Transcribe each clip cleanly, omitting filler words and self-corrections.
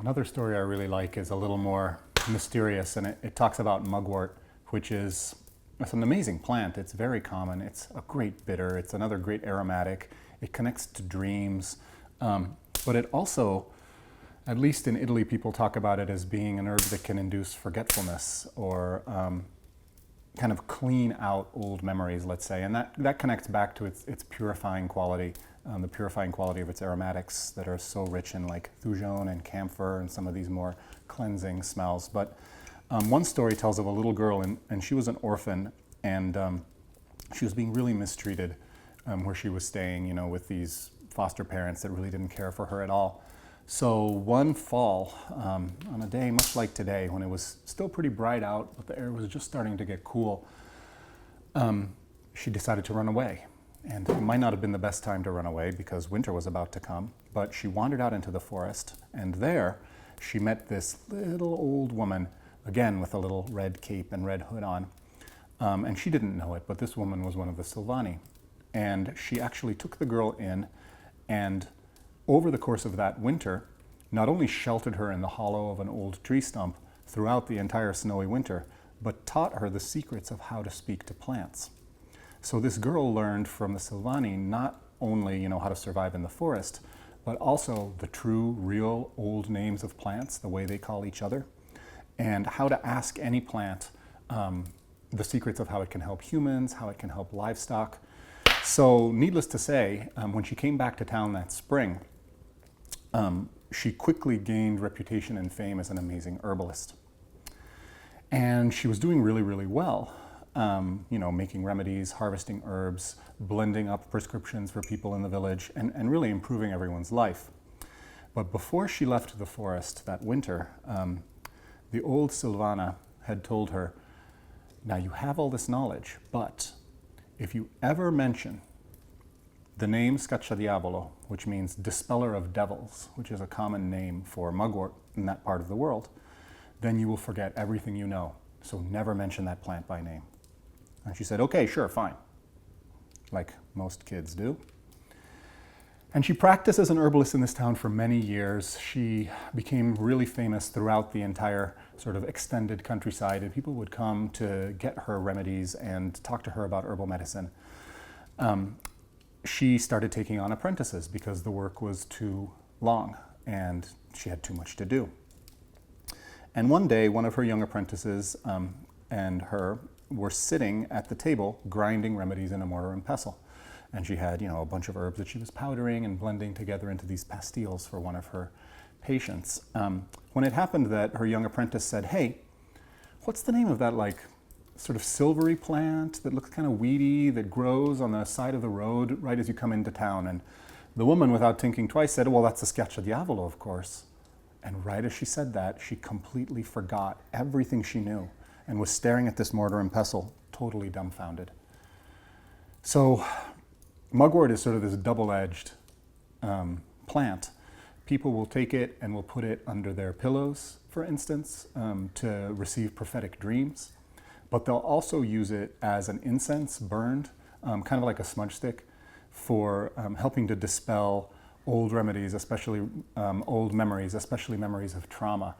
Another story I really like is a little more mysterious, and it talks about mugwort, which is it's an amazing plant. It's very common. It's a great bitter. It's another great aromatic. It connects to dreams. But it also, at least in Italy, people talk about it as being an herb that can induce forgetfulness or kind of clean out old memories, let's say. And that connects back to its purifying quality, the purifying quality of its aromatics that are so rich in like thujon and camphor and some of these more cleansing smells. But one story tells of a little girl, and she was an orphan, and she was being really mistreated where she was staying, you know, with these foster parents that really didn't care for her at all. So one fall, on a day much like today, when it was still pretty bright out, but the air was just starting to get cool, she decided to run away. And it might not have been the best time to run away because winter was about to come, but she wandered out into the forest, and there she met this little old woman, again with a little red cape and red hood on. And she didn't know it, but this woman was one of the Silvani. And she actually took the girl in, and over the course of that winter, not only sheltered her in the hollow of an old tree stump throughout the entire snowy winter, but taught her the secrets of how to speak to plants. So this girl learned from the Silvani not only, you know, how to survive in the forest, but also the true, real, old names of plants, the way they call each other, and how to ask any plant the secrets of how it can help humans, how it can help livestock. So needless to say, when she came back to town that spring, she quickly gained reputation and fame as an amazing herbalist. And she was doing really, really well. You know, making remedies, harvesting herbs, blending up prescriptions for people in the village, and really improving everyone's life. But before she left the forest that winter, the old Silvana had told her, now you have all this knowledge, but if you ever mention the name Scacciadiavolo, which means dispeller of devils, which is a common name for mugwort in that part of the world, then you will forget everything you know. So never mention that plant by name. And she said, okay, sure, fine, like most kids do. And she practiced as an herbalist in this town for many years. She became really famous throughout the entire sort of extended countryside, and people would come to get her remedies and talk to her about herbal medicine. She started taking on apprentices because the work was too long and she had too much to do. And one day, one of her young apprentices and her were sitting at the table grinding remedies in a mortar and pestle. And she had, you know, a bunch of herbs that she was powdering and blending together into these pastilles for one of her patients. When it happened that her young apprentice said, hey, what's the name of that like sort of silvery plant that looks kind of weedy that grows on the side of the road right as you come into town? And the woman, without thinking twice, said, well, that's the Scacciadiavolo, of course. And right as she said that, she completely forgot everything she knew and was staring at this mortar and pestle, totally dumbfounded. So mugwort is sort of this double-edged plant. People will take it and will put it under their pillows, for instance, to receive prophetic dreams. But they'll also use it as an incense burned, kind of like a smudge stick, for helping to dispel old remedies, especially old memories, especially memories of trauma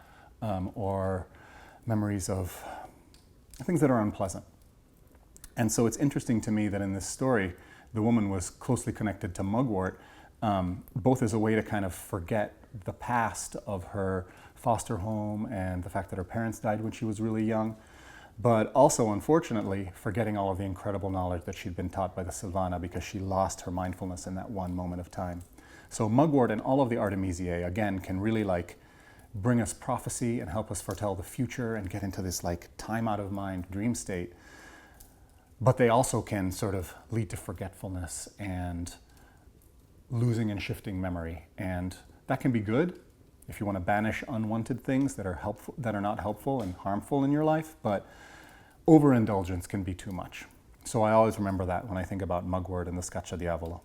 or memories of things that are unpleasant. And so it's interesting to me that in this story, the woman was closely connected to mugwort, both as a way to kind of forget the past of her foster home and the fact that her parents died when she was really young, but also, unfortunately, forgetting all of the incredible knowledge that she'd been taught by the Silvana because she lost her mindfulness in that one moment of time. So mugwort and all of the Artemisiae, again, can really like bring us prophecy and help us foretell the future and get into this like time out of mind dream state. But they also can sort of lead to forgetfulness and losing and shifting memory. And that can be good if you want to banish unwanted things that are helpful, that are not helpful and harmful in your life, but overindulgence can be too much. So I always remember that when I think about mugwort and the Scacciadiavolo.